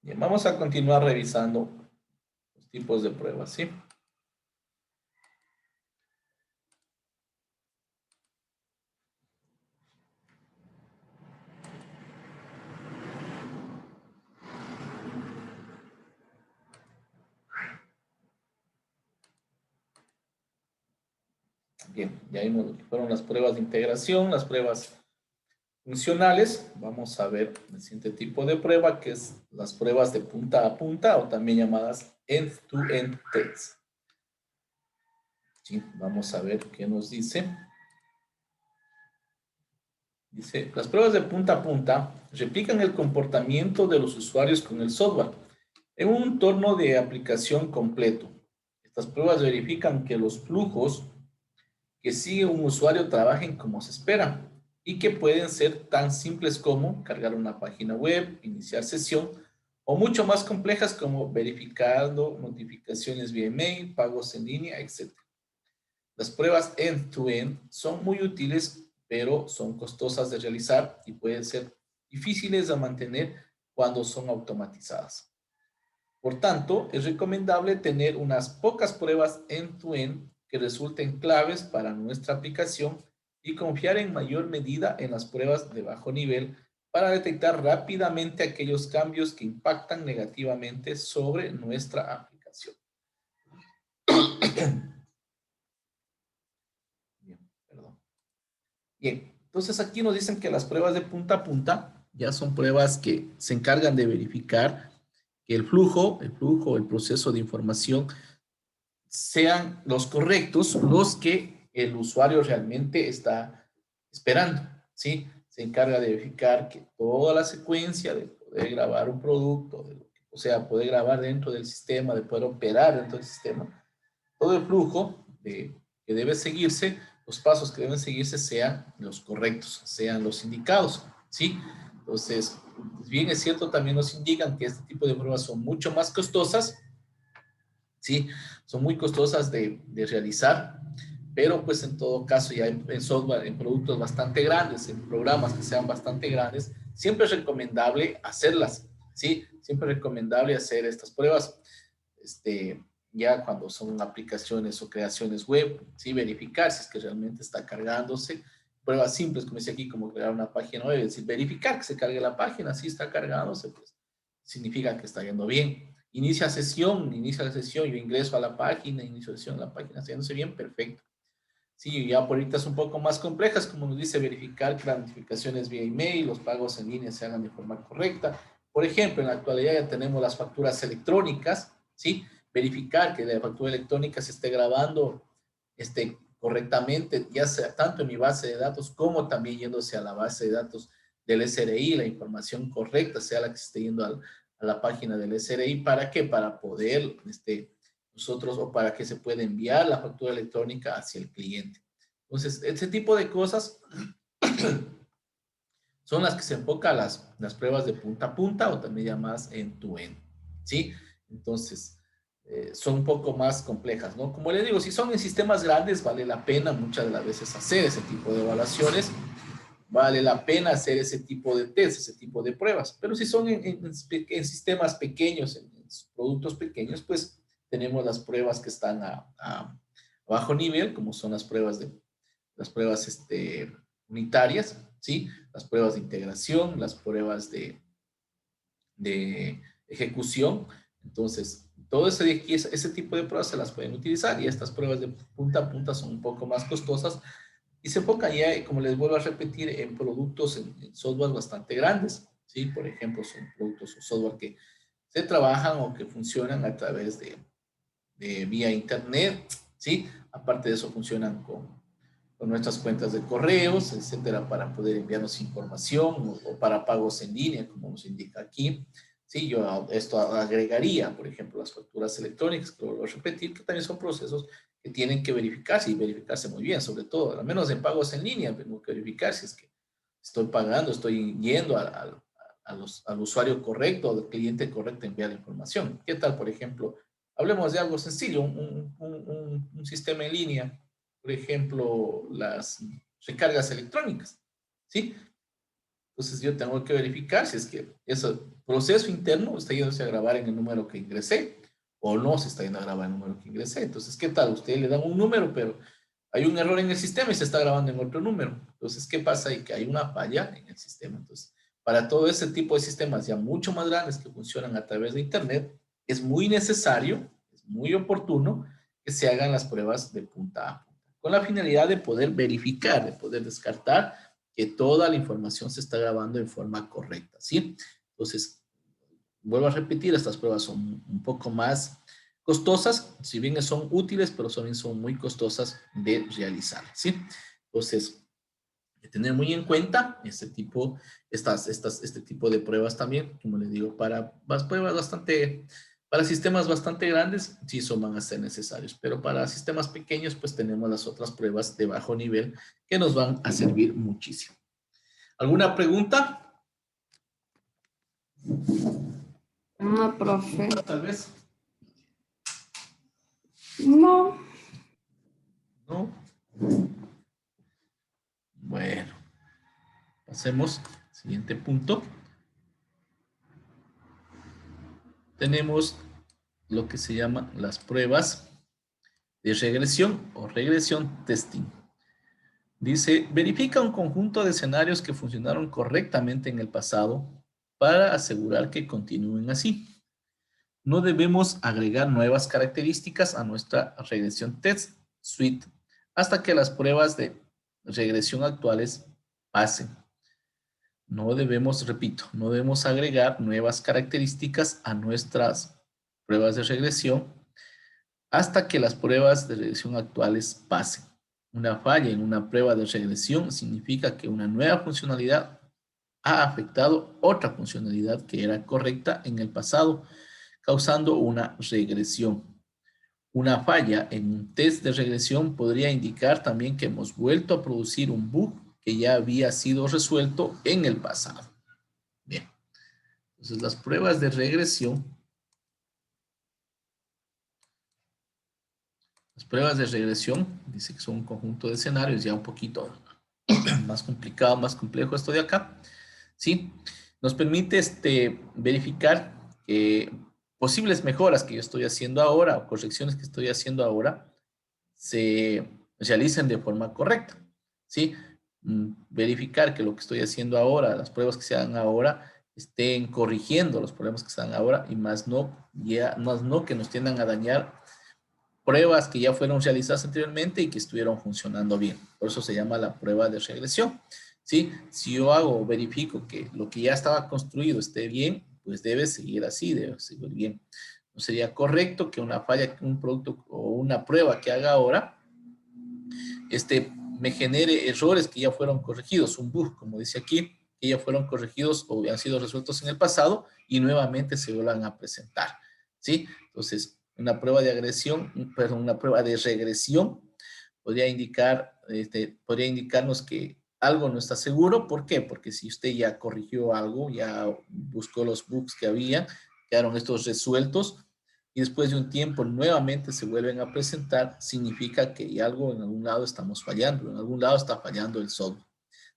Bien, vamos a continuar revisando los tipos de pruebas, ¿sí? Bien, ya vimos lo que fueron las pruebas de integración, las pruebas funcionales. Vamos a ver el siguiente tipo de prueba, que es las pruebas de punta a punta, o también llamadas end-to-end tests. Sí, vamos a ver qué nos dice. Dice, las pruebas de punta a punta replican el comportamiento de los usuarios con el software en un entorno de aplicación completo. Estas pruebas verifican que los flujos que sigue un usuario trabajen como se espera y que pueden ser tan simples como cargar una página web, iniciar sesión, o mucho más complejas como verificando notificaciones vía email, pagos en línea, etc. Las pruebas end-to-end son muy útiles, pero son costosas de realizar y pueden ser difíciles de mantener cuando son automatizadas. Por tanto, es recomendable tener unas pocas pruebas end-to-end que resulten claves para nuestra aplicación y confiar en mayor medida en las pruebas de bajo nivel para detectar rápidamente aquellos cambios que impactan negativamente sobre nuestra aplicación. Bien, perdón. Bien, entonces aquí nos dicen que las pruebas de punta a punta ya son pruebas que se encargan de verificar que el proceso de información sean los correctos, los que el usuario realmente está esperando, ¿sí? Se encarga de verificar que toda la secuencia de poder grabar un producto, o sea, poder grabar dentro del sistema, de poder operar dentro del sistema, todo el flujo que debe seguirse, los pasos que deben seguirse sean los correctos, sean los indicados, ¿sí? Entonces, bien es cierto, también nos indican que este tipo de pruebas son mucho más costosas, ¿sí? Son muy costosas de realizar, pero pues en todo caso ya en software, en productos bastante grandes, en programas que sean bastante grandes, siempre es recomendable hacerlas, ¿sí? Siempre es recomendable hacer estas pruebas, ya cuando son aplicaciones o creaciones web, ¿sí? Verificar si es que realmente está cargándose. Pruebas simples, como dice aquí, como crear una página web, es decir, verificar que se cargue la página, si está cargándose, pues significa que está yendo bien. Inicia la sesión, yo ingreso a la página, inicio sesión, la página está yéndose bien, perfecto. Sí, ya por ahorita es un poco más complejas, como nos dice, verificar que las notificaciones vía email, los pagos en línea se hagan de forma correcta. Por ejemplo, en la actualidad ya tenemos las facturas electrónicas, ¿sí? Verificar que la factura electrónica se esté grabando correctamente, ya sea tanto en mi base de datos como también yéndose a la base de datos del SRI, la información correcta sea la que se esté yendo a la página del SRI. ¿Para qué? Para poder, nosotros, o para que se pueda enviar la factura electrónica hacia el cliente. Entonces, ese tipo de cosas son las que se enfoca a las pruebas de punta a punta, o también llamadas end-to-end, ¿sí? Entonces, son un poco más complejas, ¿no? Como les digo, si son en sistemas grandes, vale la pena muchas de las veces hacer ese tipo de evaluaciones, vale la pena hacer ese tipo de test, ese tipo de pruebas. Pero si son en sistemas pequeños, en productos pequeños, pues tenemos las pruebas que están a bajo nivel, como son las pruebas unitarias, ¿sí? Las pruebas de integración, las pruebas de ejecución. Entonces, todo ese tipo de pruebas se las pueden utilizar, y estas pruebas de punta a punta son un poco más costosas y se enfocan ya, como les vuelvo a repetir, en productos, en software bastante grandes, ¿sí? Por ejemplo, son productos o software que se trabajan o que funcionan a través de vía internet, ¿sí? Aparte de eso, funcionan con nuestras cuentas de correos, etcétera, para poder enviarnos información, o para pagos en línea, como nos indica aquí. Sí, yo esto agregaría, por ejemplo, las facturas electrónicas, que lo voy a repetir, que también son procesos que tienen que verificarse, y verificarse muy bien, sobre todo, al menos en pagos en línea, tengo que verificar si es que estoy pagando, estoy yendo al usuario correcto, al cliente correcto a enviar la información. ¿Qué tal, por ejemplo? Hablemos de algo sencillo, un sistema en línea, por ejemplo, las recargas electrónicas, ¿sí? Entonces yo tengo que verificar si es que ese proceso interno está yéndose a grabar en el número que ingresé o no se está yendo a grabar en el número que ingresé. Entonces, ¿qué tal? Usted le dan un número, pero hay un error en el sistema y se está grabando en otro número. Entonces, ¿qué pasa? Y que hay una falla en el sistema. Entonces, para todo ese tipo de sistemas ya mucho más grandes que funcionan a través de Internet, es muy necesario, es muy oportuno que se hagan las pruebas de punta a punta, con la finalidad de poder verificar, de poder descartar que toda la información se está grabando en forma correcta, ¿sí? Entonces, vuelvo a repetir, estas pruebas son un poco más costosas, si bien son útiles, pero también son muy costosas de realizar, ¿sí? Entonces, hay que tener muy en cuenta este tipo de pruebas también, como les digo, para las pruebas bastante, para sistemas bastante grandes, sí son van a ser necesarios, pero para sistemas pequeños, pues tenemos las otras pruebas de bajo nivel que nos van a servir muchísimo. ¿Alguna pregunta? No, profe. Tal vez. No. ¿No? Bueno, pasemos al siguiente punto. Tenemos lo que se llama las pruebas de regresión o regresión testing. Dice, verifica un conjunto de escenarios que funcionaron correctamente en el pasado para asegurar que continúen así. No debemos agregar nuevas características a nuestra regresión test suite hasta que las pruebas de regresión actuales pasen. No debemos, repito, no debemos agregar nuevas características a nuestras pruebas de regresión hasta que las pruebas de regresión actuales pasen. Una falla en una prueba de regresión significa que una nueva funcionalidad ha afectado otra funcionalidad que era correcta en el pasado, causando una regresión. Una falla en un test de regresión podría indicar también que hemos vuelto a producir un bug que ya había sido resuelto en el pasado. Bien, entonces las pruebas de regresión, dice que son un conjunto de escenarios, ya un poquito más complicado, más complejo esto de acá, ¿sí? Nos permite verificar que posibles mejoras que yo estoy haciendo ahora o correcciones que estoy haciendo ahora se realicen de forma correcta, ¿sí? Verificar que lo que estoy haciendo ahora, las pruebas que se hagan ahora, estén corrigiendo los problemas que se dan ahora y más no que nos tiendan a dañar pruebas que ya fueron realizadas anteriormente y que estuvieron funcionando bien. Por eso se llama la prueba de regresión, ¿sí? Si yo hago o verifico que lo que ya estaba construido esté bien, pues debe seguir así, debe seguir bien. No sería correcto que una falla, un producto o una prueba que haga ahora, me genere errores que ya fueron corregidos, un bug, como dice aquí, que ya fueron corregidos o han sido resueltos en el pasado y nuevamente se vuelvan a presentar, ¿sí? Entonces, una prueba de agresión, perdón, una prueba de regresión podría podría indicarnos que algo no está seguro. ¿Por qué? Porque si usted ya corrigió algo, ya buscó los bugs que había, quedaron estos resueltos, y después de un tiempo nuevamente se vuelven a presentar, significa que algo en algún lado estamos fallando, en algún lado está fallando el software.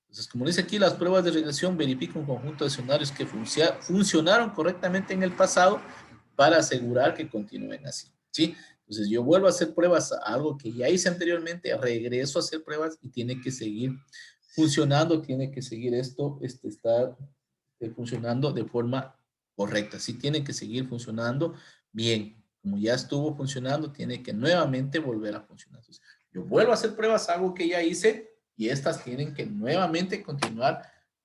Entonces, como dice aquí, las pruebas de regresión verifican un conjunto de escenarios que funcionaron correctamente en el pasado para asegurar que continúen así, ¿sí? Entonces, yo vuelvo a hacer pruebas a algo que ya hice anteriormente, regreso a hacer pruebas y tiene que seguir funcionando, tiene que seguir estar funcionando de forma correcta, sí tiene que seguir funcionando bien. Como ya estuvo funcionando, tiene que nuevamente volver a funcionar. Entonces, yo vuelvo a hacer pruebas, algo que ya hice, y estas tienen que nuevamente continuar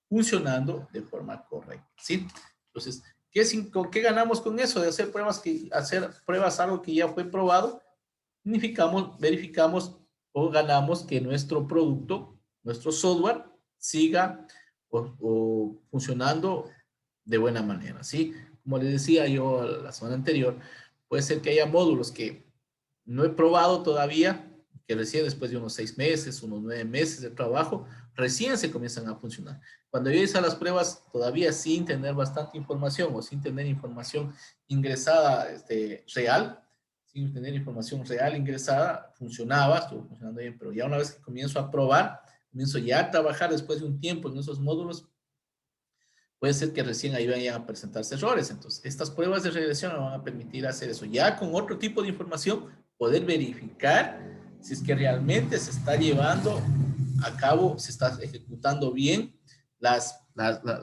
funcionando de forma correcta, ¿sí? Entonces, ¿qué ganamos con eso de hacer pruebas algo que ya fue probado? Verificamos o ganamos que nuestro producto, nuestro software, siga o funcionando de buena manera, ¿sí? Como les decía yo la semana anterior, puede ser que haya módulos que no he probado todavía, que recién después de unos 6 meses, unos 9 meses de trabajo, recién se comienzan a funcionar. Cuando yo hice las pruebas todavía sin tener bastante información o sin tener información ingresada real, sin tener información real ingresada, estuvo funcionando bien, pero ya una vez que comienzo a probar, comienzo ya a trabajar después de un tiempo en esos módulos, puede ser que recién ahí vayan a presentarse errores. Entonces, estas pruebas de regresión me van a permitir hacer eso. Ya con otro tipo de información, poder verificar si es que realmente se está llevando a cabo, se está ejecutando bien la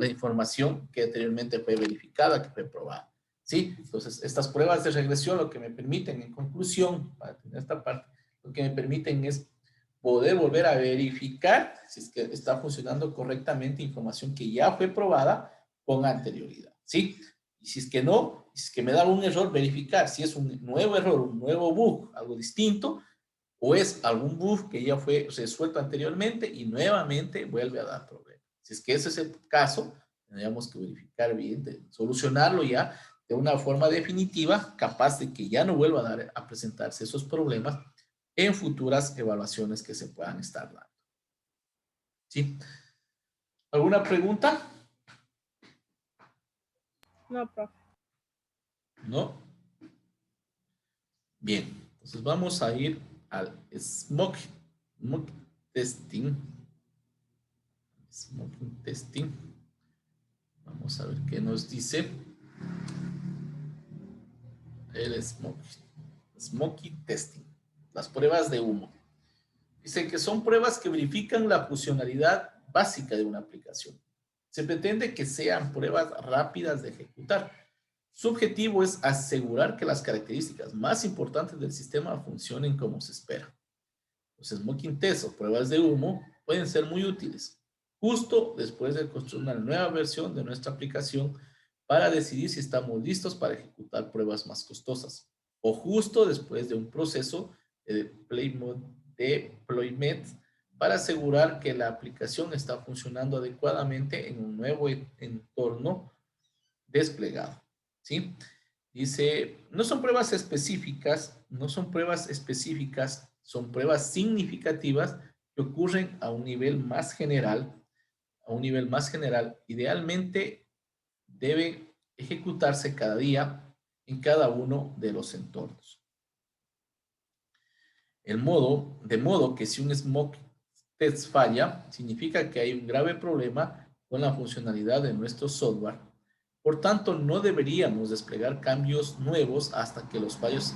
información que anteriormente fue verificada, que fue probada. ¿Sí? Entonces, estas pruebas de regresión lo que me permiten, en conclusión, para tener esta parte, lo que me permiten es poder volver a verificar si es que está funcionando correctamente información que ya fue probada con anterioridad, ¿sí? Y si es que no, si es que me da un error, verificar si es un nuevo error, un nuevo bug, algo distinto, o es algún bug que ya fue resuelto anteriormente y nuevamente vuelve a dar problemas. Si es que ese es el caso, tendríamos que verificar bien, solucionarlo ya de una forma definitiva, capaz de que ya no vuelva a presentarse esos problemas en futuras evaluaciones que se puedan estar dando. ¿Sí? ¿Alguna pregunta? No, profe. ¿No? Bien, entonces vamos a ir al smoke testing. Smoking testing. Vamos a ver qué nos dice el smoky testing. Las pruebas de humo. Dice que son pruebas que verifican la funcionalidad básica de una aplicación. Se pretende que sean pruebas rápidas de ejecutar. Su objetivo es asegurar que las características más importantes del sistema funcionen como se espera. Los smoking tests o pruebas de humo pueden ser muy útiles justo después de construir una nueva versión de nuestra aplicación para decidir si estamos listos para ejecutar pruebas más costosas o justo después de un proceso de deployment para asegurar que la aplicación está funcionando adecuadamente en un nuevo entorno desplegado. ¿Sí? Dice, no son pruebas específicas, son pruebas significativas que ocurren a un nivel más general, idealmente debe ejecutarse cada día en cada uno de los entornos. De modo que si un smoke test falla, significa que hay un grave problema con la funcionalidad de nuestro software. Por tanto, no deberíamos desplegar cambios nuevos hasta que los fallos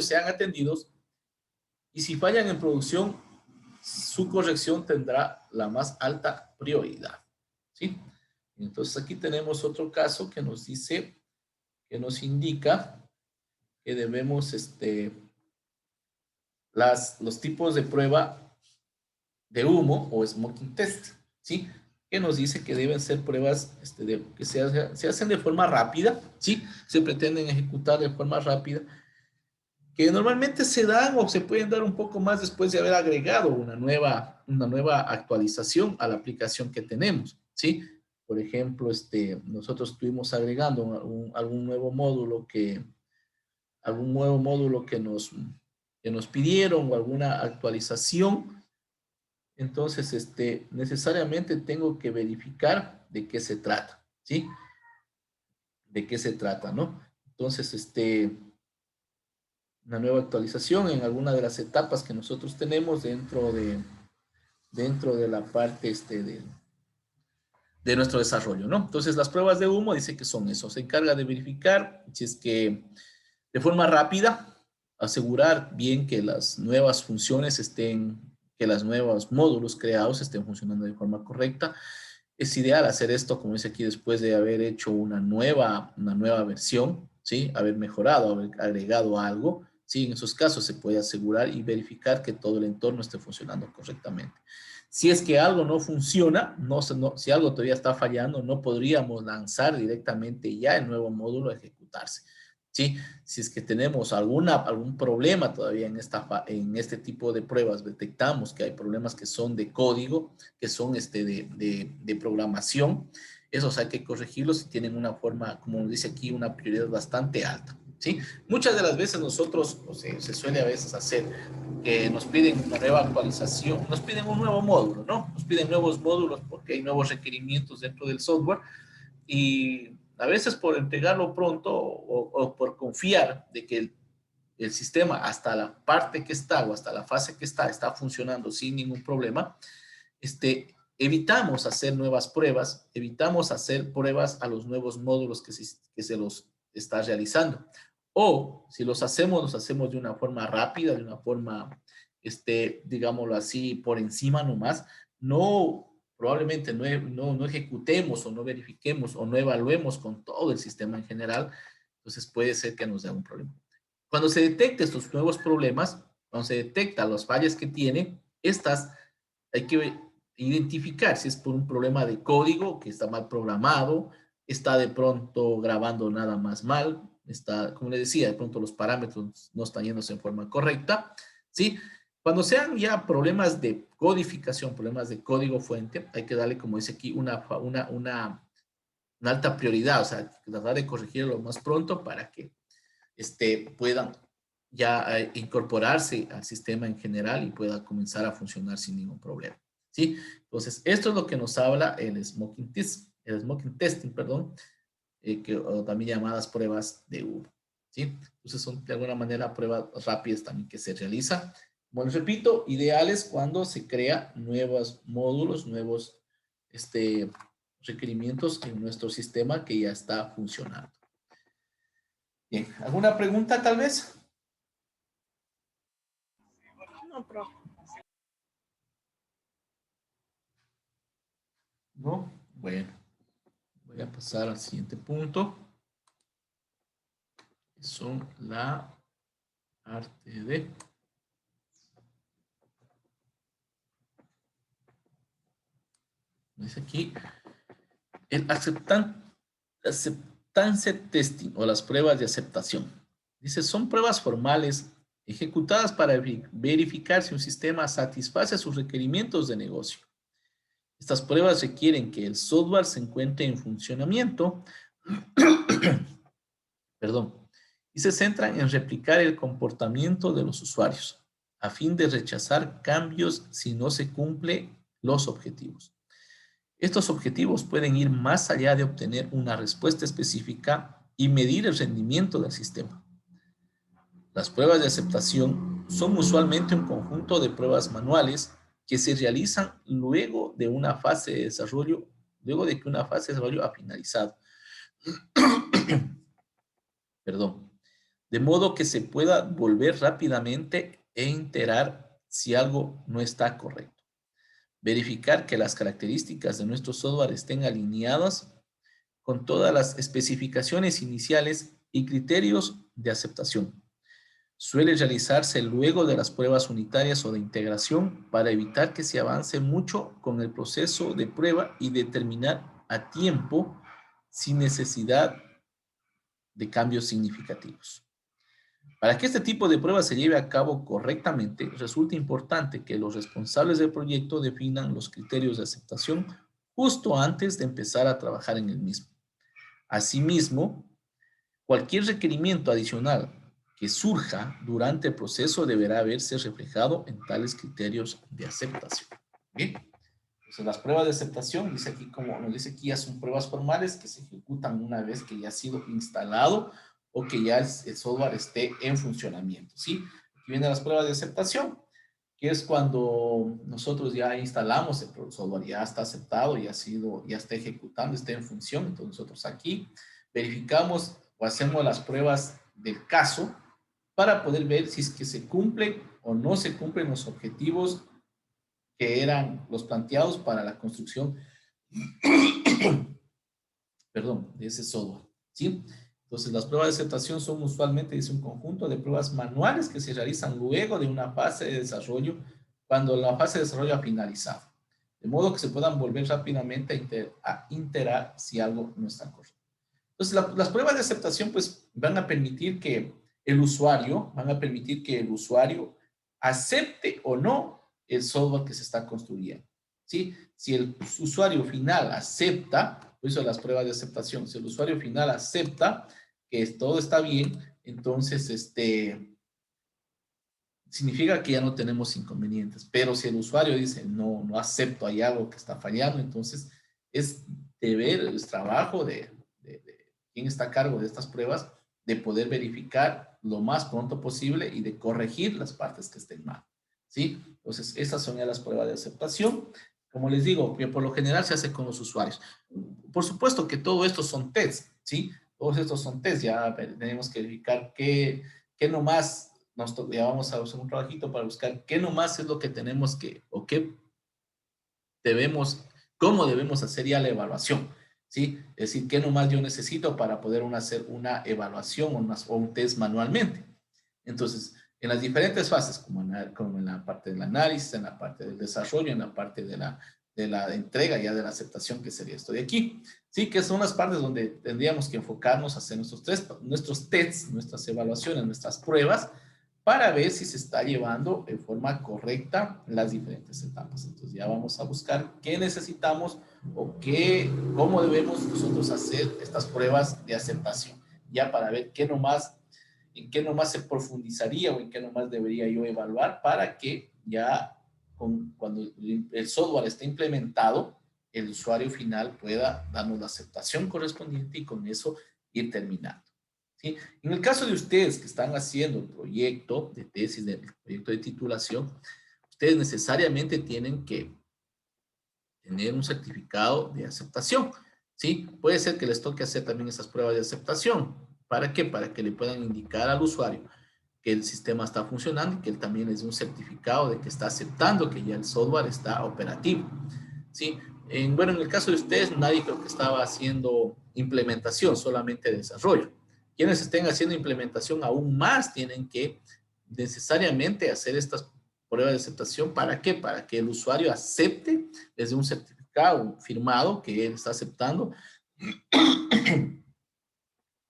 sean atendidos, y si fallan en producción, su corrección tendrá la más alta prioridad. ¿Sí? Entonces aquí tenemos otro caso que nos dice, que nos indica que debemos, los tipos de prueba de humo o smoking test, ¿sí? Que nos dice que deben ser pruebas que se hacen de forma rápida, ¿sí? Se pretenden ejecutar de forma rápida, que normalmente se dan o se pueden dar un poco más después de haber agregado una nueva actualización a la aplicación que tenemos, ¿sí? Por ejemplo, nosotros estuvimos agregando algún nuevo módulo que nos pidieron o alguna actualización. Entonces, necesariamente tengo que verificar de qué se trata, ¿sí? De qué se trata, ¿no? Entonces, una nueva actualización en alguna de las etapas que nosotros tenemos dentro de la parte de nuestro desarrollo, ¿no? Entonces, las pruebas de humo dice que son eso. Se encarga de verificar si es que de forma rápida, asegurar bien que las nuevas funciones que los nuevos módulos creados estén funcionando de forma correcta. Es ideal hacer esto, como dice aquí, después de haber hecho una nueva versión, ¿sí? Haber mejorado, haber agregado algo, ¿sí? En esos casos se puede asegurar y verificar que todo el entorno esté funcionando correctamente. Si es que algo no funciona, si algo todavía está fallando, no podríamos lanzar directamente ya el nuevo módulo a ejecutarse. ¿Sí? Si es que tenemos algún problema todavía en este tipo de pruebas, detectamos que hay problemas que son de código, que son de programación, esos hay que corregirlos y tienen una forma, como nos dice aquí, una prioridad bastante alta. ¿Sí? Muchas de las veces nosotros, se suele a veces hacer que nos piden una nueva actualización, nos piden un nuevo módulo, ¿no? Nos piden nuevos módulos porque hay nuevos requerimientos dentro del software y a veces por entregarlo pronto o por confiar de que el sistema hasta la parte que está o hasta la fase que está funcionando sin ningún problema, evitamos hacer nuevas pruebas, evitamos hacer pruebas a los nuevos módulos que se los está realizando. O si los hacemos de una forma rápida, de una forma, digámoslo así, por encima nomás. Probablemente no ejecutemos o no verifiquemos o no evaluemos con todo el sistema en general. Entonces puede ser que nos dé un problema. Cuando se detecten estos nuevos problemas, cuando se detectan las fallas que tiene, hay que identificar si es por un problema de código que está mal programado, está de pronto grabando nada más mal, está, como le decía, de pronto los parámetros no están yéndose en forma correcta, ¿sí? Cuando sean ya problemas de codificación, problemas de código fuente, hay que darle, como dice aquí, una alta prioridad, o sea, tratar de corregirlo lo más pronto para que puedan ya incorporarse al sistema en general y pueda comenzar a funcionar sin ningún problema. ¿Sí? Entonces, esto es lo que nos habla el smoking testing, perdón, o también llamadas pruebas de humo. ¿Sí? Entonces, son de alguna manera pruebas rápidas también que se realizan. Bueno, repito, ideales cuando se crea nuevos módulos, nuevos requerimientos en nuestro sistema que ya está funcionando. Bien, ¿alguna pregunta tal vez? No, profe. ¿No? Bueno, voy a pasar al siguiente punto. Que son la arte de... Dice aquí, el acceptance testing o las pruebas de aceptación. Dice, son pruebas formales ejecutadas para verificar si un sistema satisface sus requerimientos de negocio. Estas pruebas requieren que el software se encuentre en funcionamiento, perdón, y se centran en replicar el comportamiento de los usuarios, a fin de rechazar cambios si no se cumplen los objetivos. Estos objetivos pueden ir más allá de obtener una respuesta específica y medir el rendimiento del sistema. Las pruebas de aceptación son usualmente un conjunto de pruebas manuales que se realizan luego de una fase de desarrollo, luego de que una fase de desarrollo ha finalizado. Perdón. De modo que se pueda volver rápidamente e enterar si algo no está correcto. Verificar que las características de nuestro software estén alineadas con todas las especificaciones iniciales y criterios de aceptación. Suele realizarse luego de las pruebas unitarias o de integración para evitar que se avance mucho con el proceso de prueba y determinar a tiempo sin necesidad de cambios significativos. Para que este tipo de prueba se lleve a cabo correctamente, resulta importante que los responsables del proyecto definan los criterios de aceptación justo antes de empezar a trabajar en el mismo. Asimismo, cualquier requerimiento adicional que surja durante el proceso deberá verse reflejado en tales criterios de aceptación. Bien, entonces las pruebas de aceptación, dice aquí, como nos dice aquí, ya son pruebas formales que se ejecutan una vez que ya ha sido instalado o que ya el software esté en funcionamiento, ¿sí? Aquí vienen las pruebas de aceptación, que es cuando nosotros ya instalamos el software, ya está aceptado, ya está ejecutando, está en función. Entonces nosotros aquí verificamos o hacemos las pruebas del caso para poder ver si es que se cumplen o no se cumplen los objetivos que eran los planteados para la construcción, perdón, de ese software, ¿sí? Entonces, las pruebas de aceptación son usualmente, dice, un conjunto de pruebas manuales que se realizan luego de una fase de desarrollo, cuando la fase de desarrollo ha finalizado, de modo que se puedan volver rápidamente a enterar si algo no está correcto. Entonces, las pruebas de aceptación, pues, van a permitir que el usuario acepte o no el software que se está construyendo, ¿sí? Si el usuario final acepta, por eso las pruebas de aceptación, si el usuario final acepta que todo está bien, entonces, significa que ya no tenemos inconvenientes. Pero si el usuario dice, no acepto, hay algo que está fallando, entonces es deber, es trabajo de quien está a cargo de estas pruebas, de poder verificar lo más pronto posible y de corregir las partes que estén mal, ¿sí? Entonces, esas son ya las pruebas de aceptación. como les digo, que por lo general se hace con los usuarios. Por supuesto que todo esto son tests, ¿sí? Todos estos son tests, ya tenemos que verificar qué nomás, ya vamos a hacer un trabajito para buscar qué nomás es lo que tenemos que, o qué debemos, cómo debemos hacer ya la evaluación, ¿sí? Es decir, qué nomás yo necesito para poder hacer una evaluación o un test manualmente. Entonces, en las diferentes fases, como en la parte del análisis, en la parte del desarrollo, en la parte de la entrega, ya de la aceptación, que sería esto de aquí. Sí, que son las partes donde tendríamos que enfocarnos a hacer nuestros tests, nuestras evaluaciones, nuestras pruebas, para ver si se está llevando en forma correcta las diferentes etapas. Entonces ya vamos a buscar qué necesitamos o cómo debemos nosotros hacer estas pruebas de aceptación, ya para ver en qué nomás se profundizaría o en qué nomás debería yo evaluar para que ya cuando el software esté implementado, el usuario final pueda darnos la aceptación correspondiente y con eso ir terminando. ¿Sí? En el caso de ustedes que están haciendo el proyecto de tesis, el proyecto de titulación, ustedes necesariamente tienen que tener un certificado de aceptación. ¿Sí? Puede ser que les toque hacer también esas pruebas de aceptación. ¿Para qué? Para que le puedan indicar al usuario que el sistema está funcionando y que él también les dé un certificado de que está aceptando que ya el software está operativo. ¿Sí? Bueno, en el caso de ustedes, nadie creo que estaba haciendo implementación, solamente desarrollo. Quienes estén haciendo implementación aún más tienen que necesariamente hacer estas pruebas de aceptación. ¿Para qué? Para que el usuario acepte desde un certificado firmado que él está aceptando.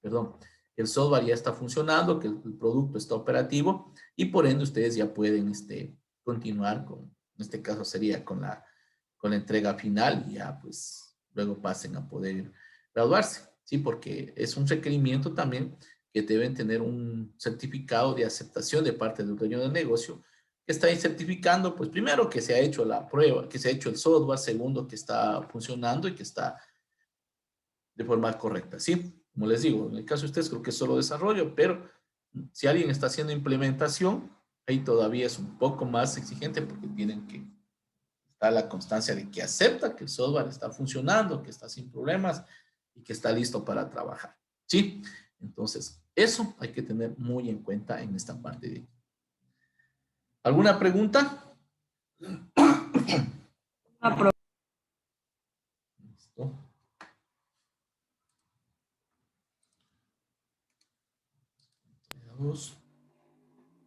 Perdón, el software ya está funcionando, que el producto está operativo y por ende ustedes ya pueden continuar con, en este caso sería con la entrega final y ya pues luego pasen a poder graduarse, ¿sí? Porque es un requerimiento también que deben tener un certificado de aceptación de parte del dueño del negocio que está ahí certificando, pues primero que se ha hecho la prueba, que se ha hecho el software, segundo que está funcionando y que está de forma correcta, ¿sí? Como les digo, en el caso de ustedes creo que es solo desarrollo, pero si alguien está haciendo implementación, ahí todavía es un poco más exigente porque tienen que estar la constancia de que acepta que el software está funcionando, que está sin problemas y que está listo para trabajar, ¿sí? Entonces, eso hay que tener muy en cuenta en esta parte de aquí. ¿Alguna pregunta? ¿Listo?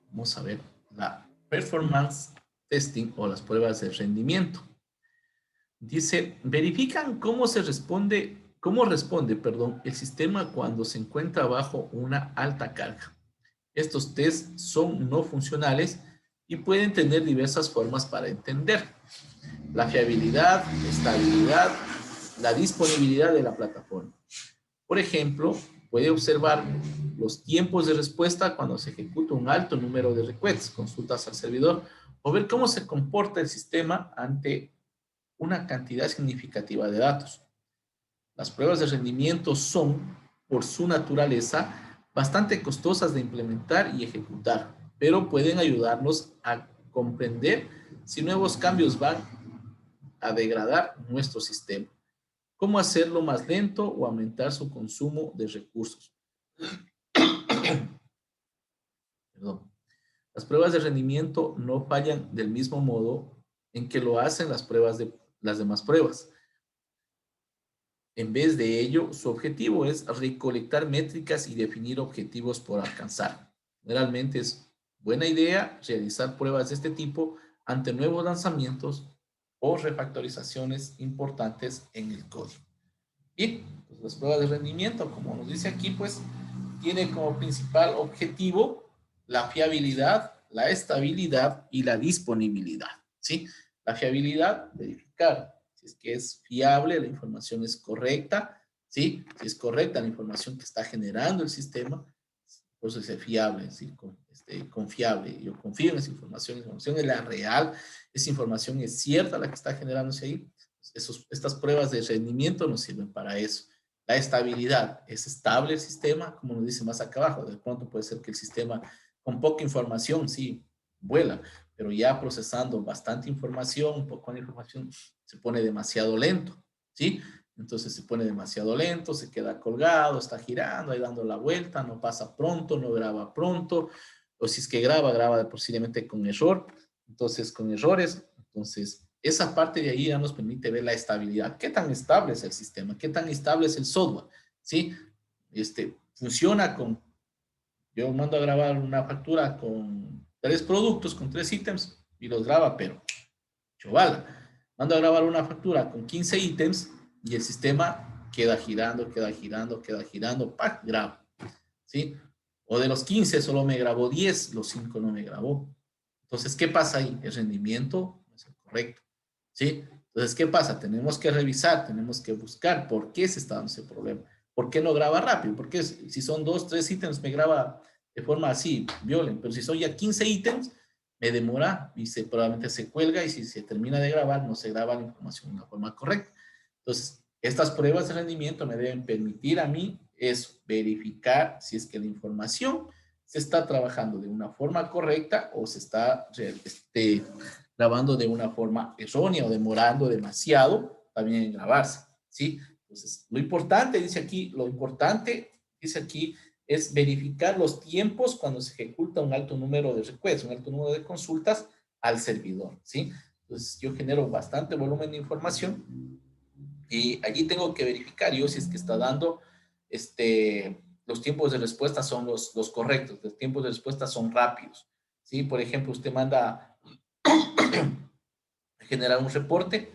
Vamos a ver la performance testing o las pruebas de rendimiento. Dice, verifican cómo responde, perdón, el sistema cuando se encuentra bajo una alta carga. Estos tests son no funcionales y pueden tener diversas formas para entender. La fiabilidad, estabilidad, la disponibilidad de la plataforma. Por ejemplo, puede observar los tiempos de respuesta cuando se ejecuta un alto número de requests, consultas al servidor, o ver cómo se comporta el sistema ante una cantidad significativa de datos. Las pruebas de rendimiento son, por su naturaleza, bastante costosas de implementar y ejecutar, pero pueden ayudarnos a comprender si nuevos cambios van a degradar nuestro sistema, cómo hacerlo más lento o aumentar su consumo de recursos. Perdón. Las pruebas de rendimiento no fallan del mismo modo en que lo hacen las demás pruebas. En vez de ello, su objetivo es recolectar métricas y definir objetivos por alcanzar. Generalmente es buena idea realizar pruebas de este tipo ante nuevos lanzamientos o refactorizaciones importantes en el código. Y pues, las pruebas de rendimiento, como nos dice aquí, pues tiene como principal objetivo la fiabilidad, la estabilidad y la disponibilidad. ¿Sí? La fiabilidad, verificar si es que es fiable, la información es correcta, ¿sí? Si es correcta la información que está generando el sistema, por eso es fiable, ¿sí? Confiable. Yo confío en esa información es la real, esa información es cierta la que está generándose ahí. Estas pruebas de rendimiento nos sirven para eso. La estabilidad, es estable el sistema, como nos dice más acá abajo. De pronto puede ser que el sistema con poca información, sí, vuela, pero ya procesando bastante información, un poco de información, se pone demasiado lento, ¿sí? Entonces se pone demasiado lento, se queda colgado, está girando, ahí dando la vuelta, no pasa pronto, no graba pronto, o si es que graba posiblemente con error, entonces con errores, entonces esa parte de ahí ya nos permite ver la estabilidad, qué tan estable es el sistema, qué tan estable es el software, ¿sí? Funciona con, yo mando a grabar una factura con 3 productos, con 3 ítems, y los graba, pero chovala. Mando a grabar una factura con 15 ítems y el sistema queda girando, ¡pac! Graba, ¿sí? O de los 15 solo me grabó 10, los 5 no me grabó. Entonces, ¿qué pasa ahí? El rendimiento no es el correcto, ¿sí? Entonces, ¿qué pasa? Tenemos que revisar, tenemos que buscar por qué se está dando ese problema. ¿Por qué no graba rápido? Porque si son 2, 3 ítems, me graba de forma así, violenta. Pero si son ya 15 ítems, me demora y probablemente se cuelga y si se termina de grabar, no se graba la información de una forma correcta. Entonces, estas pruebas de rendimiento me deben permitir a mí es verificar si es que la información se está trabajando de una forma correcta o se está grabando de una forma errónea o demorando demasiado también en grabarse, ¿sí? Entonces, lo importante dice aquí, es verificar los tiempos cuando se ejecuta un alto número de requests, un alto número de consultas al servidor, ¿sí? Entonces, yo genero bastante volumen de información y allí tengo que verificar yo si es que está dando, los tiempos de respuesta son los correctos, los tiempos de respuesta son rápidos, ¿sí? Por ejemplo, usted manda a generar un reporte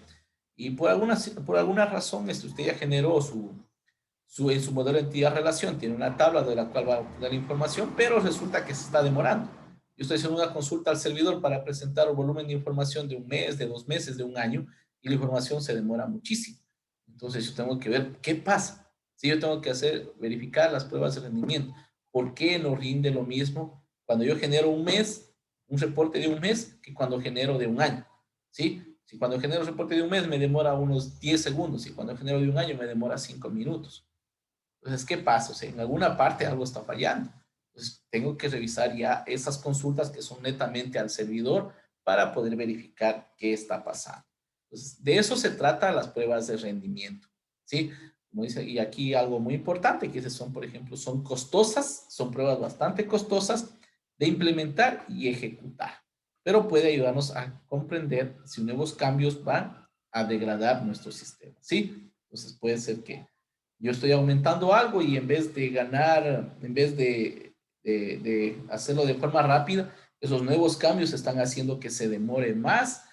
y por alguna razón usted ya generó en su modelo de entidad-relación, tiene una tabla de la cual va a obtener información, pero resulta que se está demorando. Yo estoy haciendo una consulta al servidor para presentar un volumen de información de un mes, de 2 meses, de un año, y la información se demora muchísimo. Entonces yo tengo que ver qué pasa. Si yo tengo que verificar las pruebas de rendimiento. ¿Por qué no rinde lo mismo cuando yo genero un reporte de un mes, que cuando genero de un año? ¿Sí? Si cuando genero un reporte de un mes me demora unos 10 segundos y cuando genero de un año me demora 5 minutos. Entonces, ¿qué pasa? O sea, en alguna parte algo está fallando. Entonces, tengo que revisar ya esas consultas que son netamente al servidor para poder verificar qué está pasando. Entonces, de eso se trata las pruebas de rendimiento, ¿sí? Como dice, y aquí algo muy importante, que son, por ejemplo, son costosas, son pruebas bastante costosas de implementar y ejecutar, pero puede ayudarnos a comprender si nuevos cambios van a degradar nuestro sistema, ¿sí? Entonces, puede ser que yo estoy aumentando algo y en vez de ganar, en vez de hacerlo de forma rápida, esos nuevos cambios están haciendo que se demore más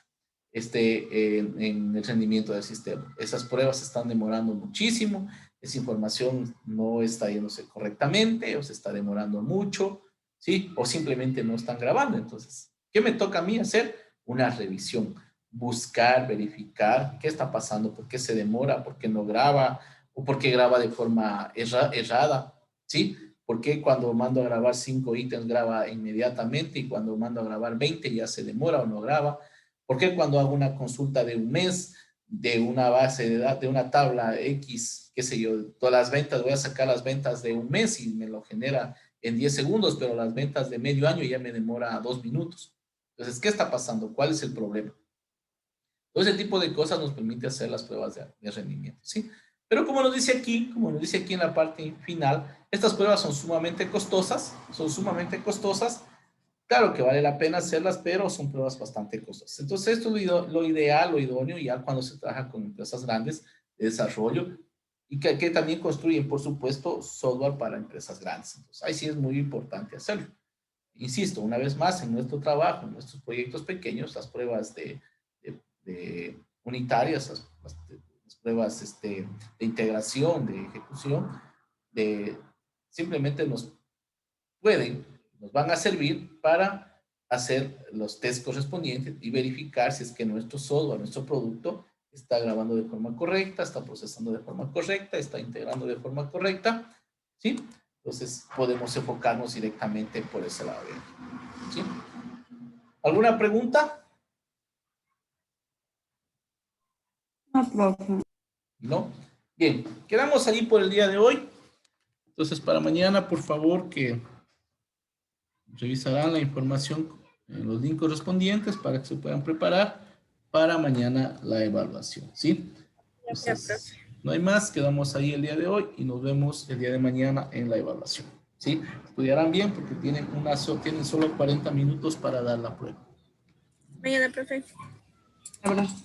en el rendimiento del sistema. Esas pruebas están demorando muchísimo, esa información no está yéndose correctamente o se está demorando mucho, ¿sí? O simplemente no están grabando. Entonces, ¿qué me toca a mí hacer? Una revisión, buscar, verificar qué está pasando, por qué se demora, por qué no graba, o porque graba de forma errada, ¿sí? Porque cuando mando a grabar 5 ítems graba inmediatamente y cuando mando a grabar 20 ya se demora o no graba? Porque cuando hago una consulta de un mes de una base de datos, de una tabla X, qué sé yo, todas las ventas, voy a sacar las ventas de un mes y me lo genera en 10 segundos, pero las ventas de medio año ya me demora 2 minutos. Entonces, ¿qué está pasando? ¿Cuál es el problema? Todo ese tipo de cosas nos permite hacer las pruebas de rendimiento, ¿sí? Pero como nos dice aquí en la parte final, estas pruebas son sumamente costosas, Claro que vale la pena hacerlas, pero son pruebas bastante costosas. Entonces, esto es lo ideal, lo idóneo, ya cuando se trabaja con empresas grandes de desarrollo y que también construyen, por supuesto, software para empresas grandes. Entonces, ahí sí es muy importante hacerlo. Insisto, una vez más, en nuestro trabajo, en nuestros proyectos pequeños, las pruebas de unitarias, las pruebas de integración, de ejecución, simplemente nos van a servir para hacer los tests correspondientes y verificar si es que nuestro software, nuestro producto, está grabando de forma correcta, está procesando de forma correcta, está integrando de forma correcta, ¿sí? Entonces, podemos enfocarnos directamente por ese lado. ¿Sí? ¿Alguna pregunta? No, profe. ¿No? Bien, quedamos ahí por el día de hoy. Entonces, para mañana, por favor, que revisarán la información en los links correspondientes para que se puedan preparar para mañana la evaluación, ¿sí? Entonces, no hay más, quedamos ahí el día de hoy y nos vemos el día de mañana en la evaluación, ¿sí? Estudiarán bien porque tienen solo 40 minutos para dar la prueba. Mañana, profe. Abrazo.